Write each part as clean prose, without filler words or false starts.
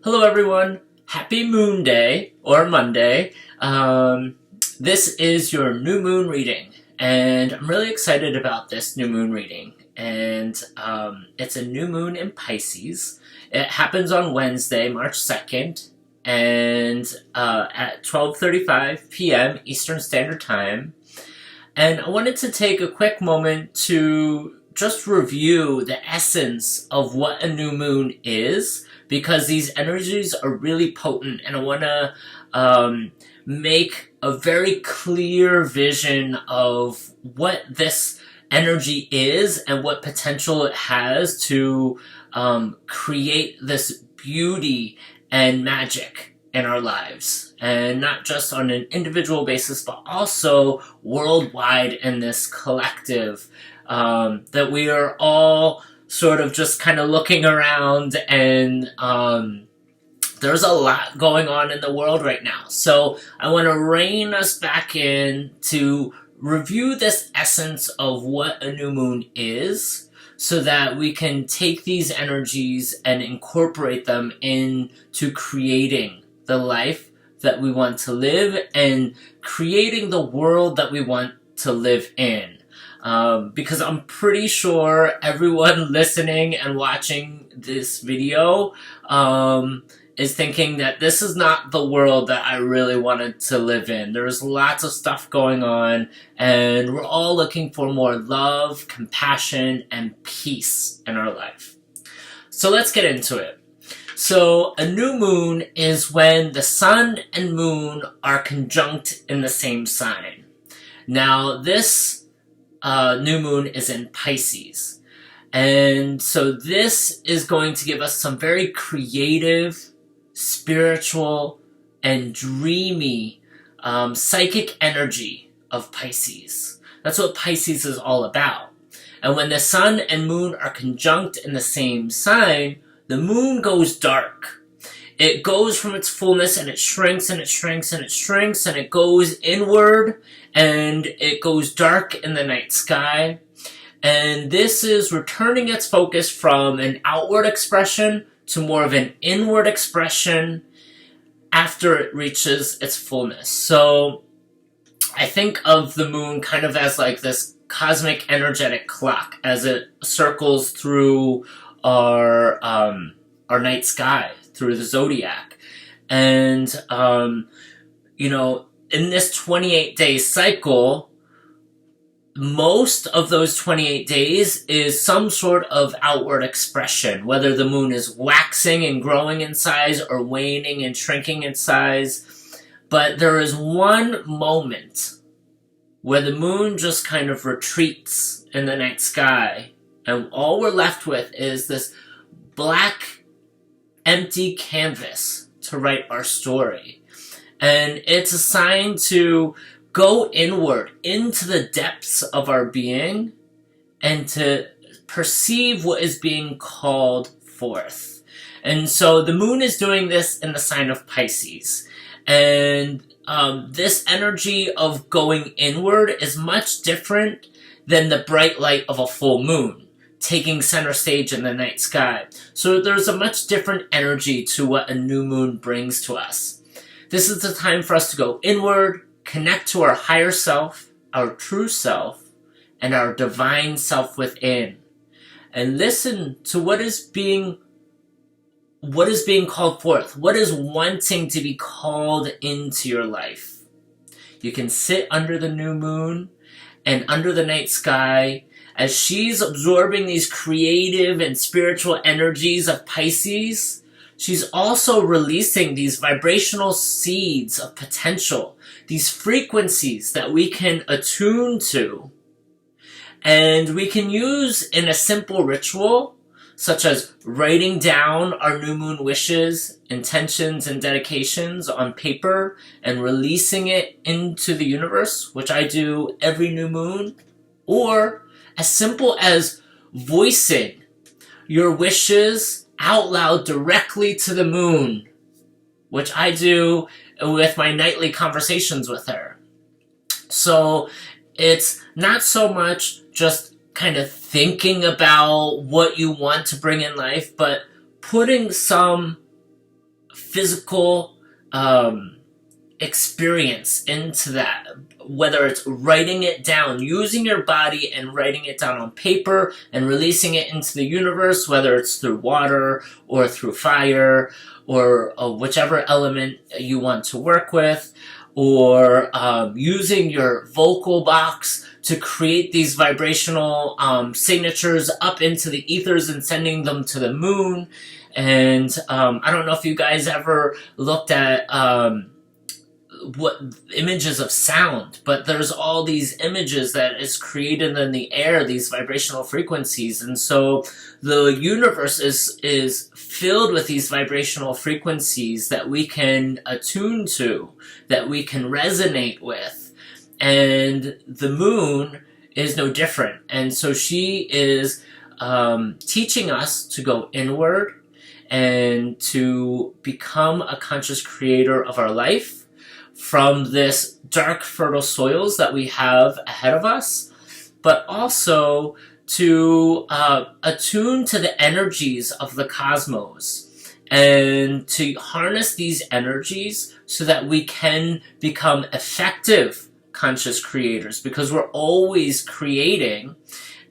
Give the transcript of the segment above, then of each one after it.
Hello everyone, happy moon day, or Monday. This is your new moon reading, and I'm really excited about this new moon reading. And it's a new moon in Pisces. It happens on Wednesday, March 2nd, and at 12:35 p.m. Eastern Standard Time. And I wanted to take a quick moment to just review the essence of what a new moon is, because these energies are really potent, and I want to make a very clear vision of what this energy is and what potential it has to create this beauty and magic in our lives, and not just on an individual basis but also worldwide in this collective, that we are all sort of just kind of looking around, and there's a lot going on in the world right now. So I want to rein us back in to review this essence of what a new moon is, so that we can take these energies and incorporate them into creating the life that we want to live and creating the world that we want to live in. Because I'm pretty sure everyone listening and watching this video is thinking that this is not the world that I really wanted to live in. There's lots of stuff going on, and we're all looking for more love, compassion, and peace in our life. So let's get into it. So a new moon is when the sun and moon are conjunct in the same sign. Now this new moon is in Pisces. And so this is going to give us some very creative, spiritual, and dreamy psychic energy of Pisces. That's what Pisces is all about. And when the sun and moon are conjunct in the same sign, the moon goes dark. It goes from its fullness, and it shrinks and it shrinks and it shrinks, and it goes inward, and it goes dark in the night sky. And this is returning its focus from an outward expression to more of an inward expression after it reaches its fullness. So I think of the moon kind of as like this cosmic energetic clock as it circles through our night sky, through the zodiac. And in this 28-day cycle, most of those 28 days is some sort of outward expression, whether the moon is waxing and growing in size or waning and shrinking in size. But there is one moment where the moon just kind of retreats in the night sky, and all we're left with is this black, empty canvas to write our story. And it's a sign to go inward into the depths of our being and to perceive what is being called forth. And so the moon is doing this in the sign of Pisces. And this energy of going inward is much different than the bright light of a full moon taking center stage in the night sky. So there's a much different energy to what a new moon brings to us. This is the time for us to go inward, connect to our higher self, our true self, and our divine self within, and listen to what is being called forth, what is wanting to be called into your life. You can sit under the new moon and under the night sky as she's absorbing these creative and spiritual energies of Pisces. She's also releasing these vibrational seeds of potential, these frequencies that we can attune to, and we can use in a simple ritual, such as writing down our new moon wishes, intentions, and dedications on paper and releasing it into the universe, which I do every new moon, or as simple as voicing your wishes out loud directly to the moon, which I do with my nightly conversations with her. So it's not so much just kind of thinking about what you want to bring in life, but putting some physical experience into that, whether it's writing it down, using your body and writing it down on paper and releasing it into the universe, whether it's through water or through fire or whichever element you want to work with, or using your vocal box to create these vibrational signatures up into the ethers and sending them to the moon. And I don't know if you guys ever looked at what images of sound, but there's all these images that is created in the air, these vibrational frequencies, and so the universe is filled with these vibrational frequencies that we can attune to, that we can resonate with, and the moon is no different. And so she is teaching us to go inward and to become a conscious creator of our life from this dark, fertile soils that we have ahead of us, but also to attune to the energies of the cosmos and to harness these energies so that we can become effective conscious creators, because we're always creating.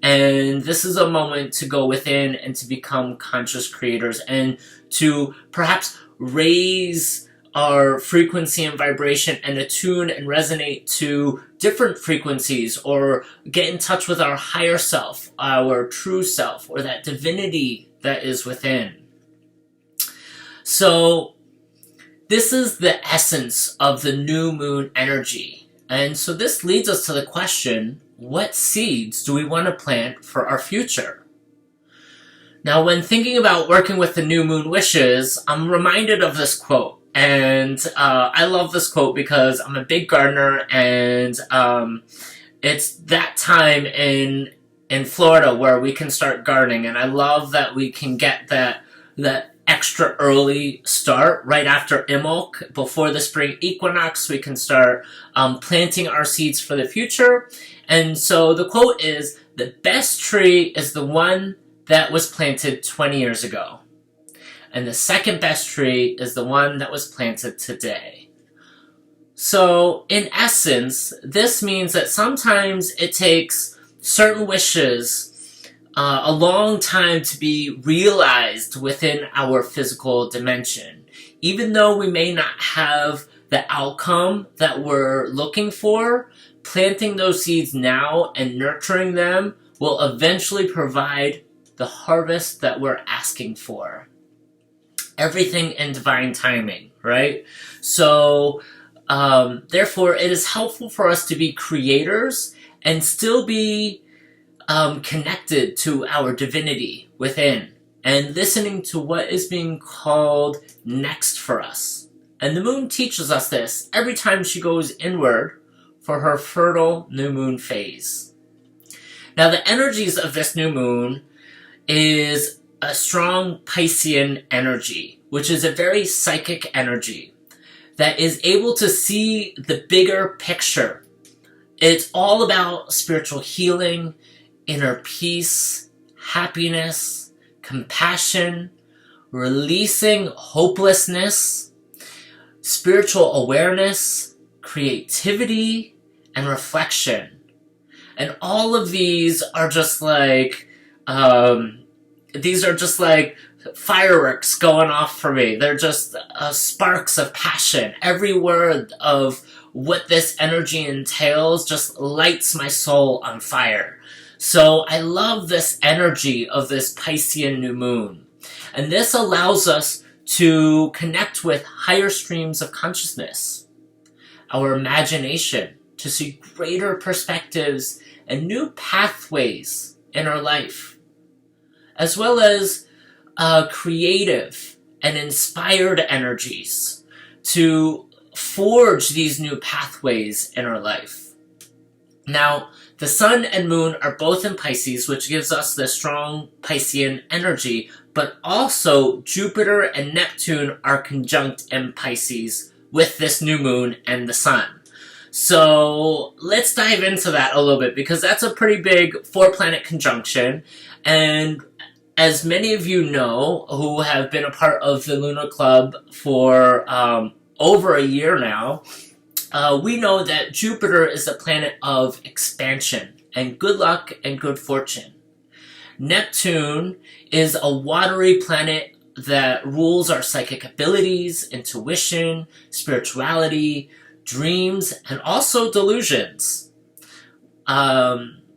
And this is a moment to go within and to become conscious creators and to perhaps raise our frequency and vibration and attune and resonate to different frequencies, or get in touch with our higher self, our true self, or that divinity that is within. So this is the essence of the new moon energy. And so this leads us to the question, what seeds do we want to plant for our future? Now, when thinking about working with the new moon wishes, I'm reminded of this quote. And I love this quote because I'm a big gardener, and it's that time in Florida where we can start gardening, and I love that we can get that extra early start right after Imbolc, before the spring equinox. We can start planting our seeds for the future. And so the quote is, "The best tree is the one that was planted 20 years ago. And the second best tree is the one that was planted today." So, in essence, this means that sometimes it takes certain wishes a long time to be realized within our physical dimension. Even though we may not have the outcome that we're looking for, planting those seeds now and nurturing them will eventually provide the harvest that we're asking for. Everything in divine timing, right? So, therefore, it is helpful for us to be creators and still be connected to our divinity within and listening to what is being called next for us. And the moon teaches us this every time she goes inward for her fertile new moon phase. Now, the energies of this new moon is a strong Piscean energy, which is a very psychic energy that is able to see the bigger picture. It's all about spiritual healing, inner peace, happiness, compassion, releasing hopelessness, spiritual awareness, creativity, and reflection. And all of these are just like fireworks going off for me. They're just sparks of passion. Every word of what this energy entails just lights my soul on fire. So I love this energy of this Piscean new moon. And this allows us to connect with higher streams of consciousness, our imagination, to see greater perspectives and new pathways in our life, as well as creative and inspired energies to forge these new pathways in our life. Now, the sun and moon are both in Pisces, which gives us the strong Piscean energy, but also Jupiter and Neptune are conjunct in Pisces with this new moon and the sun. So let's dive into that a little bit, because that's a pretty big 4-planet conjunction. And as many of you know who have been a part of the Lunar Club for over a year now, we know that Jupiter is the planet of expansion and good luck and good fortune. Neptune is a watery planet that rules our psychic abilities, intuition, spirituality, dreams, and also delusions.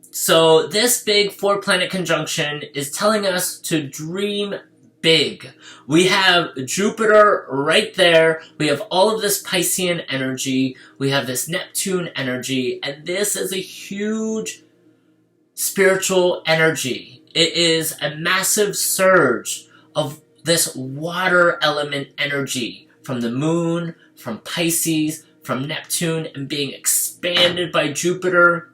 So this big 4-planet conjunction is telling us to dream big. We have Jupiter right there. We have all of this Piscean energy. We have this Neptune energy. And this is a huge spiritual energy. It is a massive surge of this water element energy from the moon, from Pisces, from Neptune, and being expanded by Jupiter.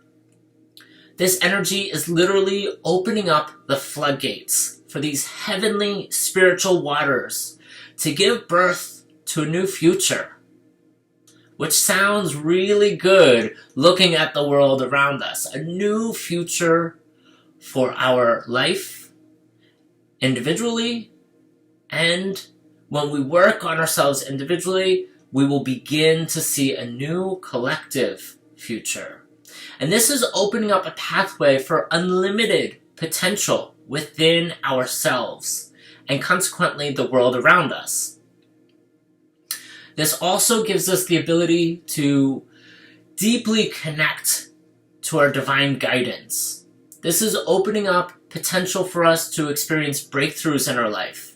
This energy is literally opening up the floodgates for these heavenly spiritual waters to give birth to a new future, which sounds really good looking at the world around us. A new future for our life, individually, and when we work on ourselves individually, we will begin to see a new collective future. And this is opening up a pathway for unlimited potential within ourselves and consequently the world around us. This also gives us the ability to deeply connect to our divine guidance. This is opening up potential for us to experience breakthroughs in our life.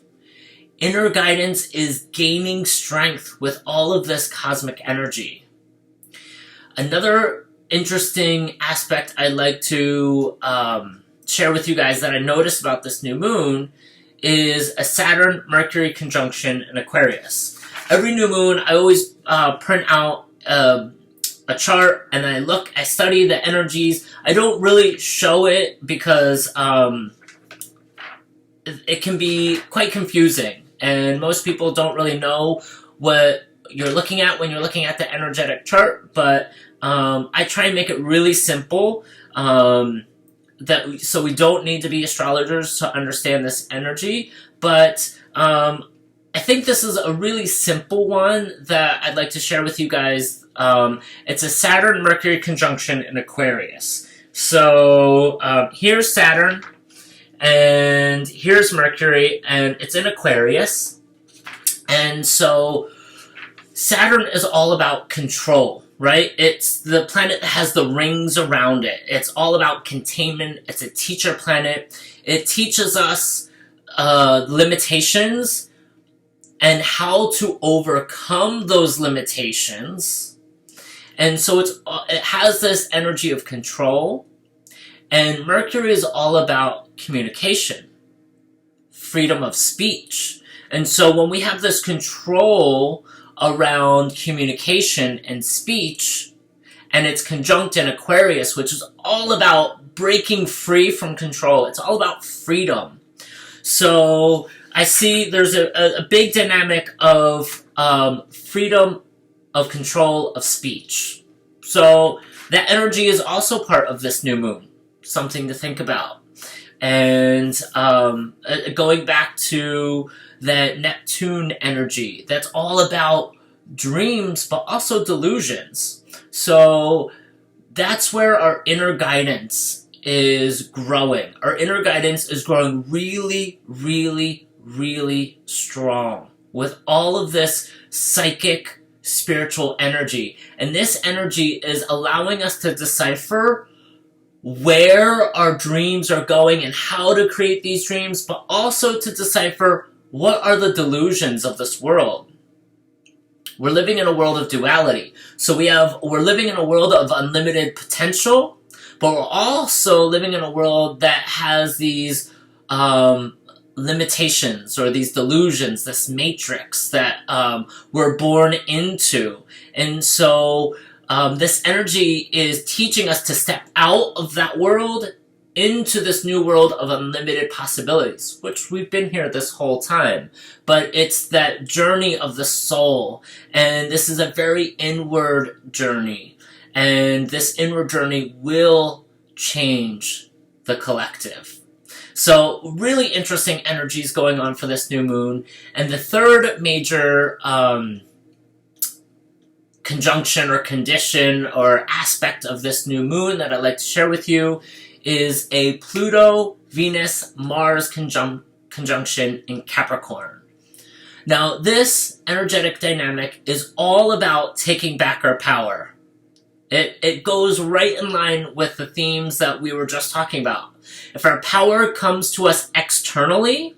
Inner guidance is gaining strength with all of this cosmic energy. Another interesting aspect I'd like to share with you guys that I noticed about this new moon is a Saturn-Mercury conjunction in Aquarius. Every new moon, I always print out a chart and I study the energies. I don't really show it because it can be quite confusing and most people don't really know what you're looking at when you're looking at the energetic chart, but I try and make it really simple so we don't need to be astrologers to understand this energy, but I think this is a really simple one that I'd like to share with you guys. It's a Saturn-Mercury conjunction in Aquarius. So here's Saturn, and here's Mercury, and it's in Aquarius. And so Saturn is all about control, right? It's the planet that has the rings around it. It's all about containment. It's a teacher planet. It teaches us limitations and how to overcome those limitations. And so it has this energy of control. And Mercury is all about communication, freedom of speech. And so when we have this control around communication and speech, and it's conjunct in Aquarius, which is all about breaking free from control. It's all about freedom. So I see there's a big dynamic of freedom of control of speech. So that energy is also part of this new moon, something to think about. And going back to that Neptune energy, that's all about dreams, but also delusions. So that's where our inner guidance is growing. Our inner guidance is growing really, really, really strong with all of this psychic, spiritual energy. And this energy is allowing us to decipher where our dreams are going and how to create these dreams, but also to decipher what are the delusions of this world. We're living in a world of duality. So we're living in a world of unlimited potential, but we're also living in a world that has these limitations or these delusions, this matrix that we're born into. And so this energy is teaching us to step out of that world into this new world of unlimited possibilities, which we've been here this whole time. But it's that journey of the soul, and this is a very inward journey. And this inward journey will change the collective. So really interesting energies going on for this new moon. And the third major conjunction or condition or aspect of this new moon that I'd like to share with you is a Pluto-Venus-Mars conjunction in Capricorn. Now, this energetic dynamic is all about taking back our power. It goes right in line with the themes that we were just talking about. If our power comes to us externally,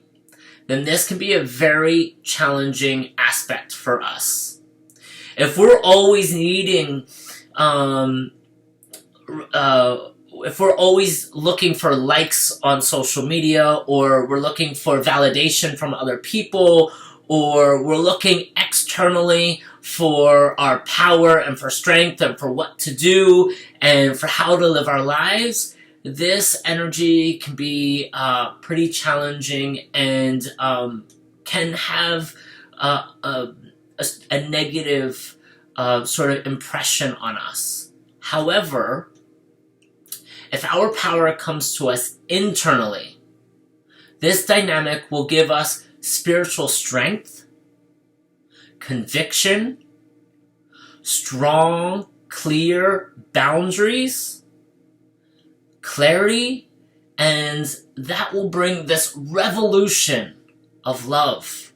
then this can be a very challenging aspect for us. If we're always needing, if we're always looking for likes on social media, or we're looking for validation from other people, or we're looking externally for our power and for strength and for what to do and for how to live our lives, this energy can be pretty challenging and can have a negative sort of impression on us. However, if our power comes to us internally, this dynamic will give us spiritual strength, conviction, strong, clear boundaries, clarity, and that will bring this revolution of love.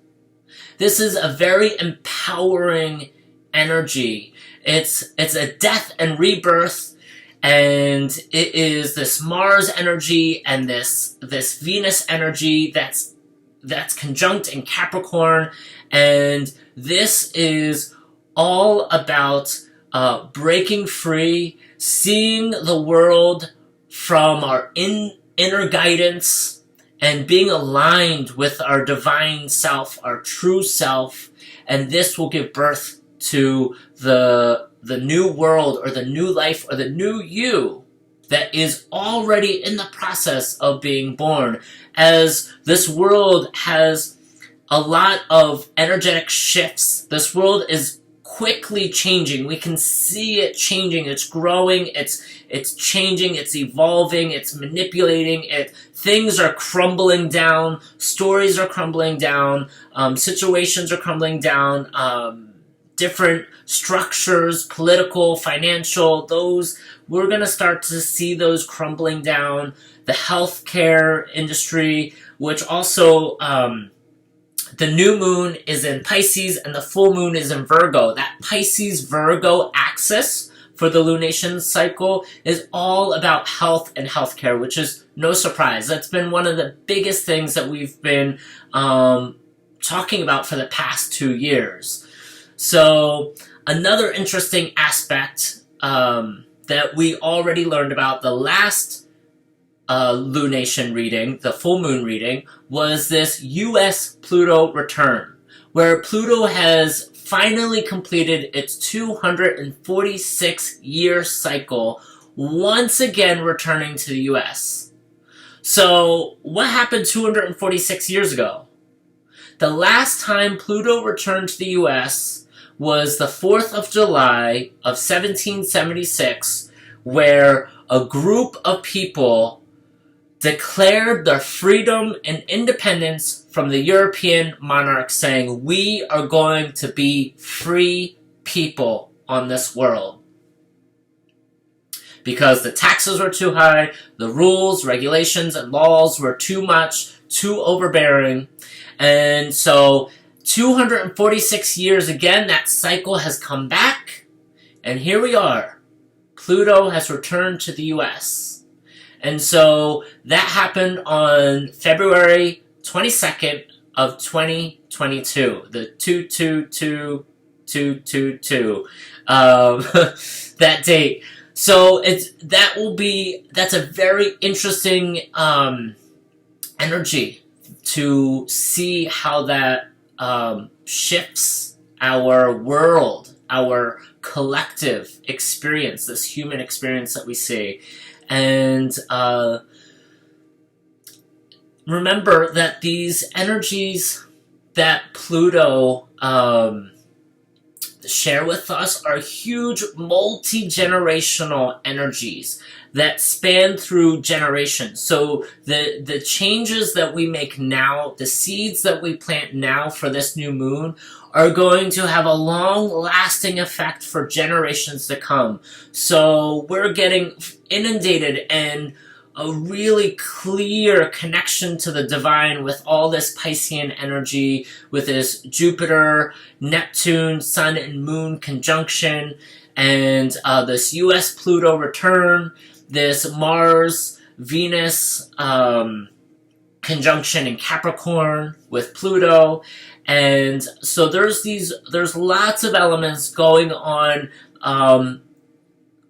This is a very empowering energy. It's a death and rebirth, and it is this Mars energy and this Venus energy that's conjunct in Capricorn, and this is all about breaking free, seeing the world from our inner guidance, and being aligned with our divine self, our true self, and this will give birth to the new world, or the new life, or the new you that is already in the process of being born. As this world has a lot of energetic shifts, this world is quickly changing. We can see it changing. It's growing. It's changing. It's evolving. It's manipulating. Things are crumbling down. Stories are crumbling down. Situations are crumbling down. Different structures, political, financial, those, we're going to start to see those crumbling down. The healthcare industry, which also, the new moon is in Pisces and the full moon is in Virgo. That Pisces-Virgo axis for the lunation cycle is all about health and healthcare, which is no surprise. That's been one of the biggest things that we've been talking about for the past 2 years. So another interesting aspect that we already learned about the last lunation reading, the full moon reading, was this US Pluto return, where Pluto has finally completed its 246-year cycle, once again returning to the US. So what happened 246 years ago? The last time Pluto returned to the US was the 4th of July of 1776, where a group of people declared their freedom and independence from the European monarchs, saying, we are going to be free people on this world. Because the taxes were too high, the rules, regulations, and laws were too much, too overbearing, and so 246 years again, that cycle has come back, and here we are. Pluto has returned to the US. And so that happened on February 22nd of 2022, the 222222, that date. So that's a very interesting energy to see how that shifts our world, our collective experience, this human experience that we see. And remember that these energies that Pluto share with us are huge multi-generational energies that span through generations. So the changes that we make now, the seeds that we plant now for this new moon, are going to have a long-lasting effect for generations to come. So we're getting inundated and a really clear connection to the divine with all this Piscean energy, with this Jupiter, Neptune, Sun, and Moon conjunction, and this US-Pluto return, this Mars, Venus conjunction in Capricorn with Pluto. And so there's lots of elements going on,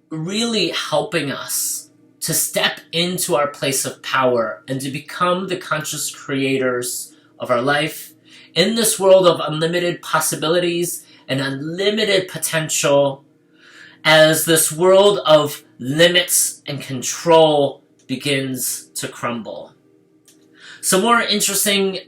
really helping us to step into our place of power and to become the conscious creators of our life in this world of unlimited possibilities and unlimited potential, as this world of limits and control begins to crumble. Some more interesting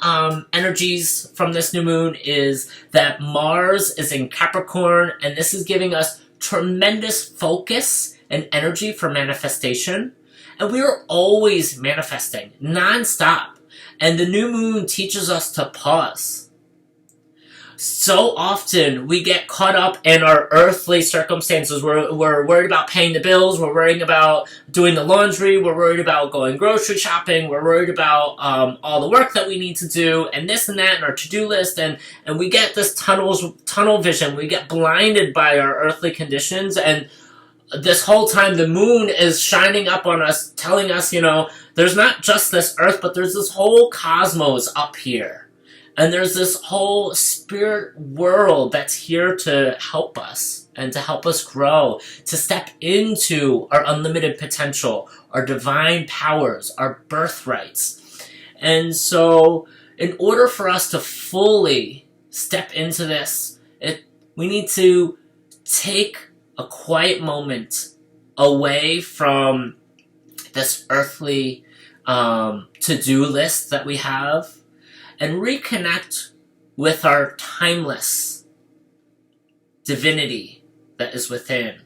energies from this new moon is that Mars is in Capricorn, and this is giving us tremendous focus and energy for manifestation. And we are always manifesting, non-stop. And the new moon teaches us to pause. So often we get caught up in our earthly circumstances. We're worried about paying the bills. We're worried about doing the laundry. We're worried about going grocery shopping. We're worried about all the work that we need to do and this and that and our to-do list. And we get this tunnel vision. We get blinded by our earthly conditions. And this whole time the moon is shining up on us, telling us, there's not just this earth, but there's this whole cosmos up here. And there's this whole spirit world that's here to help us and to help us grow, to step into our unlimited potential, our divine powers, our birthrights. And so in order for us to fully step into this, we need to take a quiet moment away from this earthly to-do list that we have, and reconnect with our timeless divinity that is within,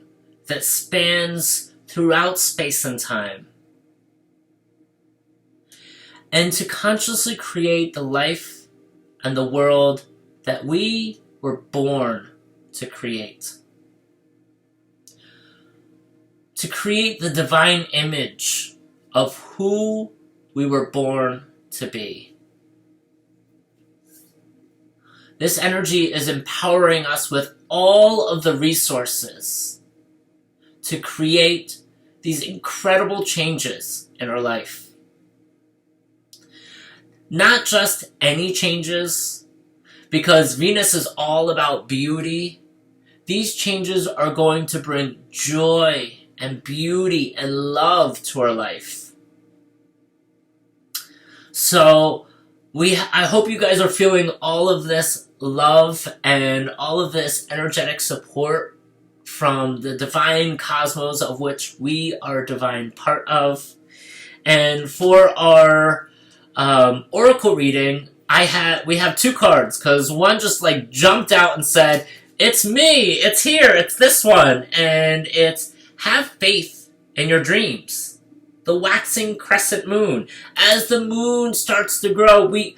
that spans throughout space and time. And to consciously create the life and the world that we were born to create. To create the divine image of who we were born to be. This energy is empowering us with all of the resources to create these incredible changes in our life. Not just any changes, because Venus is all about beauty. These changes are going to bring joy and beauty and love to our life. So I hope you guys are feeling all of this love and all of this energetic support from the divine cosmos of which we are a divine part of. And for our oracle reading, we have two cards, because one just jumped out and said, "It's me, it's here, it's this one," and it's have faith in your dreams. The waxing crescent moon. As the moon starts to grow, we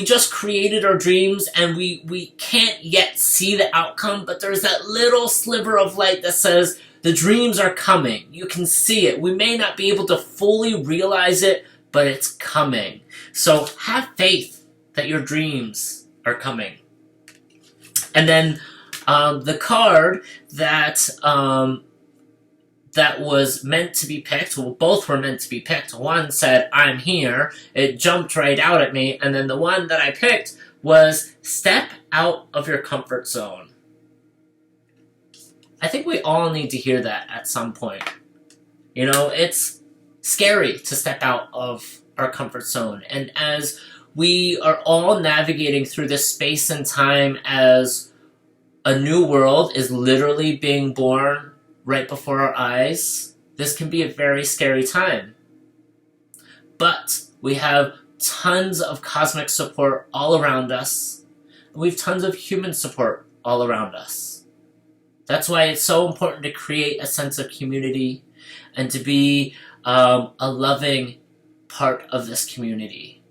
just created our dreams, and we can't yet see the outcome, but there's that little sliver of light that says the dreams are coming. You can see it. We may not be able to fully realize it, but it's coming. So have faith that your dreams are coming. And then the card that was meant to be picked, well, both were meant to be picked. One said, "I'm here." It jumped right out at me. And then the one that I picked was, "Step out of your comfort zone." I think we all need to hear that at some point. It's scary to step out of our comfort zone. And as we are all navigating through this space and time, as a new world is literally being born right before our eyes, this can be a very scary time. But we have tons of cosmic support all around us. We have tons of human support all around us. That's why it's so important to create a sense of community and to be a loving part of this community.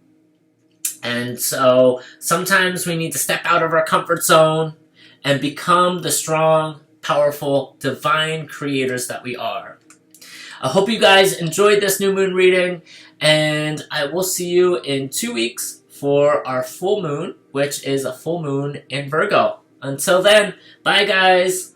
And so sometimes we need to step out of our comfort zone and become the strong, powerful, divine creators that we are. I hope you guys enjoyed this new moon reading, and I will see you in 2 weeks for our full moon, which is a full moon in Virgo. Until then, bye guys!